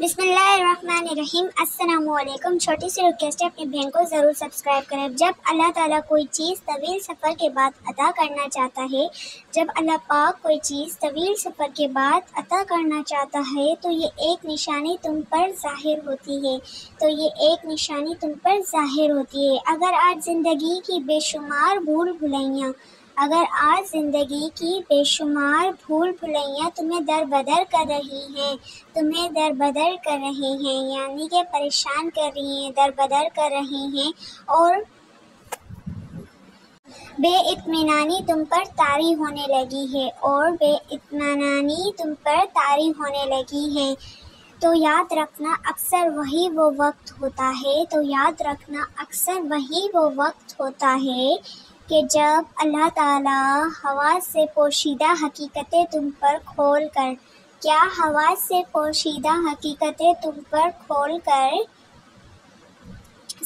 بسم اللہ الرحمن الرحیم۔ السلام علیکم۔ چھوٹی سی ریکویسٹ ہے، اپنی بہن کو ضرور سبسکرائب کریں۔ جب اللہ تعالیٰ کوئی چیز طویل سفر کے بعد عطا کرنا چاہتا ہے، جب اللہ پاک کوئی چیز طویل سفر کے بعد عطا کرنا چاہتا ہے تو یہ ایک نشانی تم پر ظاہر ہوتی ہے اگر آج زندگی کی بے شمار بھول بھلائیاں تمہیں در بدر کر رہی ہیں یعنی کہ پریشان کر رہی ہیں، در بدر کر رہی ہیں، اور بے اطمینانی تم پر طاری ہونے لگی ہے، تو یاد رکھنا اکثر وہی وہ وقت ہوتا ہے کہ جب اللہ تعالیٰ حواس سے پوشیدہ حقیقتیں تم پر کھول کر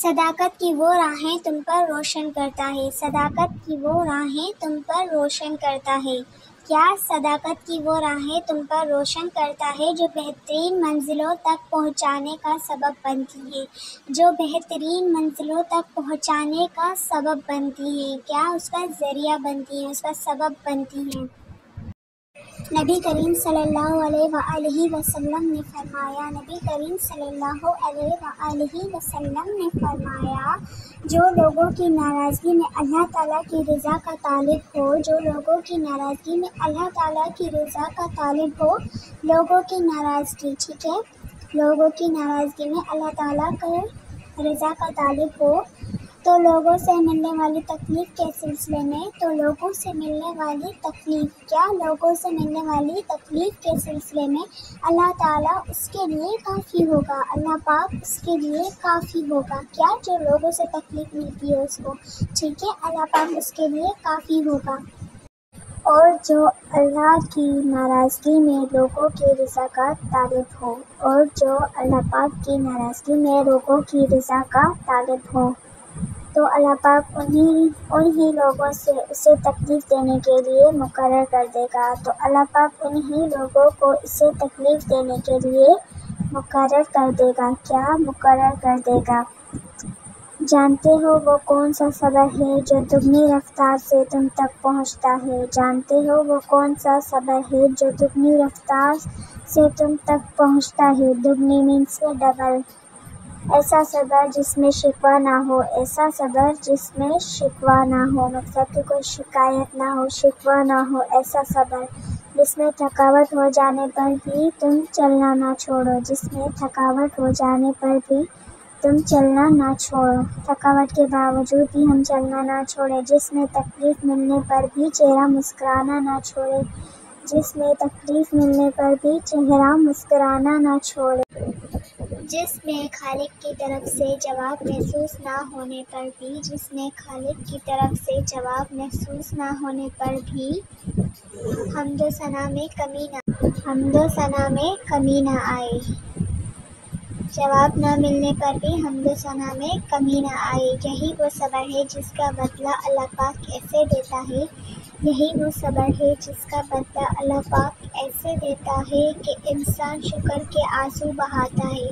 صداقت کی وہ راہیں تم پر روشن کرتا ہے کیا صداقت کی وہ راہیں تم پر روشن کرتا ہے جو بہترین منزلوں تک پہنچانے کا سبب بنتی ہیں کیا اس کا ذریعہ بنتی ہیں، اس کا سبب بنتی ہیں۔ نبی کریم صلی اللہ علیہ وآلہ وسلم نے فرمایا جو لوگوں کی ناراضگی میں اللہ تعالیٰ کی رضا کا طالب ہو لوگوں کی ناراضگی میں اللہ تعالیٰ کی رضا کا طالب ہو تو لوگوں سے ملنے والی تکلیف کے سلسلے میں اللہ تعالیٰ اس کے لیے کافی ہوگا، اللہ پاک اس کے لیے کافی ہوگا، کیا جو لوگوں سے تکلیف ملتی ہے اس کو، ٹھیک ہے، اللہ پاک اس کے لیے کافی ہوگا۔ اور جو اللہ کی ناراضگی میں لوگوں کی رضا کا طالب ہو تو اللہ پاک انہی لوگوں سے اسے تکلیف دینے کے لیے مقرر کر دے گا کیا مقرر کر دے گا؟ جانتے ہو وہ کون سا صبر ہے جو دگنی رفتار سے تم تک پہنچتا ہے دگنی مینس کے ڈبل۔ ایسا صبر جس میں شکوہ نہ ہو، مطلب کہ کوئی شکایت نہ ہو، شکوہ نہ ہو، ایسا صبر جس میں تھکاوٹ ہو جانے پر بھی تم چلنا نہ چھوڑو، تھکاوٹ کے باوجود بھی ہم چلنا نہ چھوڑیں، جس میں تکلیف ملنے پر بھی چہرہ مسکرانا نہ چھوڑے، جس میں خالق کی طرف سے جواب محسوس نہ ہونے پر بھی حمد و ثنا میں کمی نہ آئے، جواب نہ ملنے پر بھی حمد و ثنا میں کمی نہ آئے۔ یہی وہ صبر ہے جس کا بدلہ اللہ پاک ایسے دیتا ہے کہ انسان شکر کے آنسو بہاتا ہے،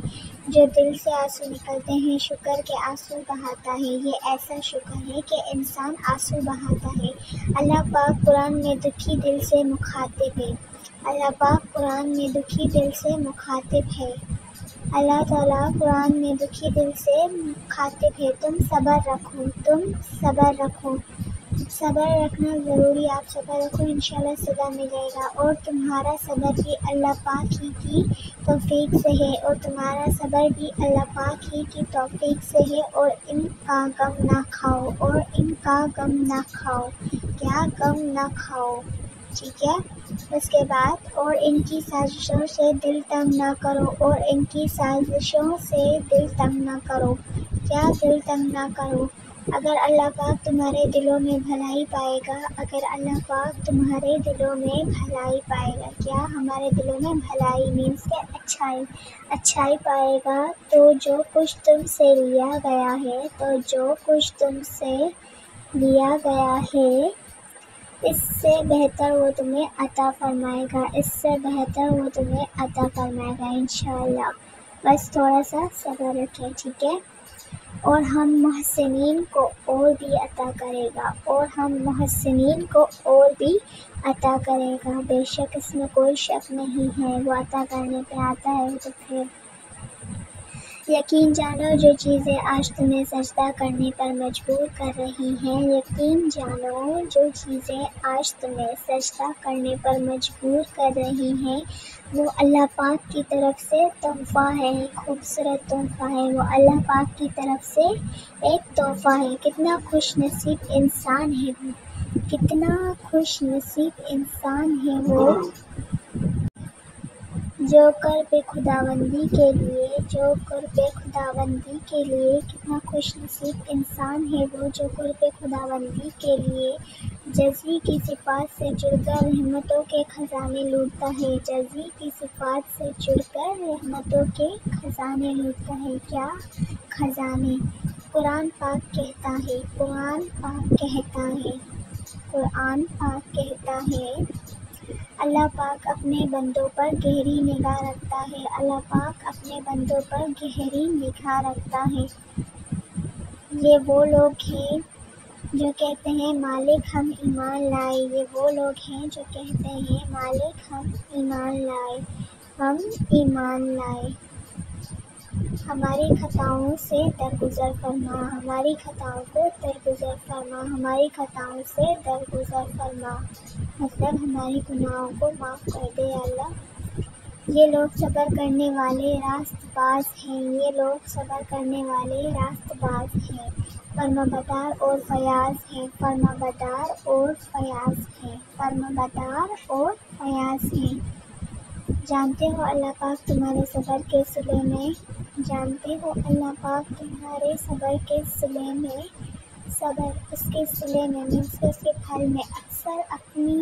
جو دل سے آنسو نکلتے ہیں شکر کے آنسو بہاتا ہے، یہ ایسا شکر ہے کہ انسان آنسو بہاتا ہے۔ اللہ پاک قرآن میں دکھی دل سے مخاطب ہے، اللہ تعالیٰ قرآن میں دکھی دل سے مخاطب ہے، تم صبر رکھو، صبر رکھنا ضروری، آپ صبر رکھو، انشاءاللہ صدا ملے گا، اور تمہارا صبر بھی اللہ پاک ہی کی توفیق سے ہے، اور ان کا غم نہ کھاؤ، ٹھیک ہے۔ اس کے بعد اور ان کی سازشوں سے دل تنگ نہ کرو، اگر اللہ پاک تمہارے دلوں میں بھلائی پائے گا، کیا ہمارے دلوں میں بھلائی مینس کے اچھائی پائے گا، تو جو کچھ تم سے لیا گیا ہے اس سے بہتر وہ تمہیں عطا فرمائے گا، انشاءاللہ۔ بس تھوڑا سا صبر رکھیں، ٹھیک ہے؟ اور ہم محسنین کو اور بھی عطا کرے گا، اور ہم محسنین کو اور بھی عطا کرے گا، بے شک اس میں کوئی شک نہیں ہے، وہ عطا کرنے پہ آتا ہے۔ تو پھر یقین جانو جو چیزیں آج تمہیں سجدہ کرنے پر مجبور کر رہی ہیں، یقین جانو جو چیزیں آج تمہیں سجدہ کرنے پر مجبور کر رہی ہیں، وہ اللہ پاک کی طرف سے تحفہ ہے، خوبصورت تحفہ ہے، وہ اللہ پاک کی طرف سے ایک تحفہ ہے۔ کتنا خوش نصیب انسان ہے وہ، کتنا خوش نصیب انسان ہے وہ، جو قرب خداوندی کے لیے، جو قرب خداوندی کے لیے، کتنا خوش نصیب انسان ہے وہ جو قرب خداوندی کے لیے جزوی کی صفات سے جڑ کر رحمتوں کے خزانے لوٹتا ہے، جزوی کی صفات سے جڑ کر رحمتوں کے خزانے لوٹتا ہے۔ کیا خزانے؟ قرآن پاک کہتا ہے، قرآن پاک کہتا ہے، قرآن پاک کہتا ہے، اللہ پاک اپنے بندوں پر گہری نگاہ رکھتا ہے، اللہ پاک اپنے بندوں پر گہری نگاہ رکھتا ہے۔ یہ وہ لوگ ہیں جو کہتے ہیں مالک ہم ایمان لائے، یہ وہ لوگ ہیں جو کہتے ہیں مالک ہم ایمان لائے، ہم ایمان لائے، ہماری خطاؤں سے درگزر فرما، ہماری خطاؤں کو درگزر فرما، ہماری خطاؤں سے درگزر فرما، مطلب ہماری گناہوں کو معاف کر دے اللہ۔ یہ لوگ صبر کرنے والے راست باز ہیں، یہ لوگ صبر کرنے والے راست باز ہیں، فرما بردار اور فیاض ہیں، فرما بردار اور فیاض ہیں، فرما بردار اور فیاض ہیں۔ جانتے ہو اللہ پاک تمہارے صبر کے صلے میں، جانتے ہو اللہ پاک تمہارے صبر کے صلے میں، صبر اس کے صلے میں اس کے پھل میں اکثر اپنی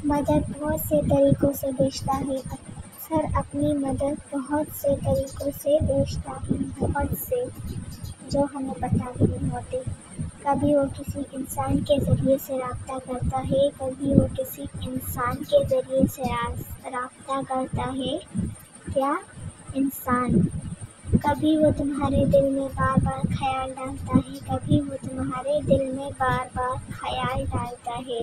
مدد بہت سے طریقوں سے بیچتا ہے، اکثر اپنی مدد بہت سے طریقوں سے بیچتا ہے، بہت سے جو ہمیں پتہ نہیں ہوتے۔ کبھی وہ کسی انسان کے ذریعے سے رابطہ کرتا ہے، کبھی وہ کسی انسان کے ذریعے سے رابطہ کرتا ہے، کیا انسان؟ کبھی وہ تمہارے دل میں بار بار خیال ڈالتا ہے، کبھی وہ تمہارے دل میں بار بار خیال ڈالتا ہے،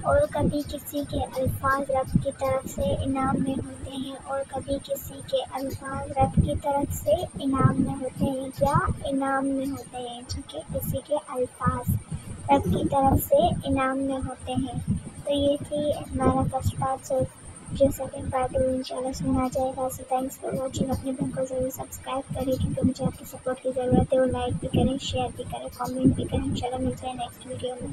اور کبھی کسی کے الفاظ رب کی طرف سے انعام میں ہوتے ہیں، اور کبھی کسی کے الفاظ رب کی طرف سے انعام میں ہوتے ہیں، کیا انعام میں ہوتے ہیں، ٹھیک ہے، کسی کے الفاظ رب کی طرف سے انعام میں ہوتے ہیں۔ تو یہ تھی ہمارا فرسٹ پارٹ، جو سیکنڈ پارٹ انشاءاللہ سنا جائے گا۔ سو تھینکس فار واچنگ، اپنے بہن کو ضرور سبسکرائب کریں کیونکہ مجھے آپ کی سپورٹ کی ضرورت ہے، اور لائک بھی کریں، شیئر بھی کریں، کامنٹ بھی کریں۔ انشاءاللہ ملتے ہیں نیکسٹ ویڈیو میں۔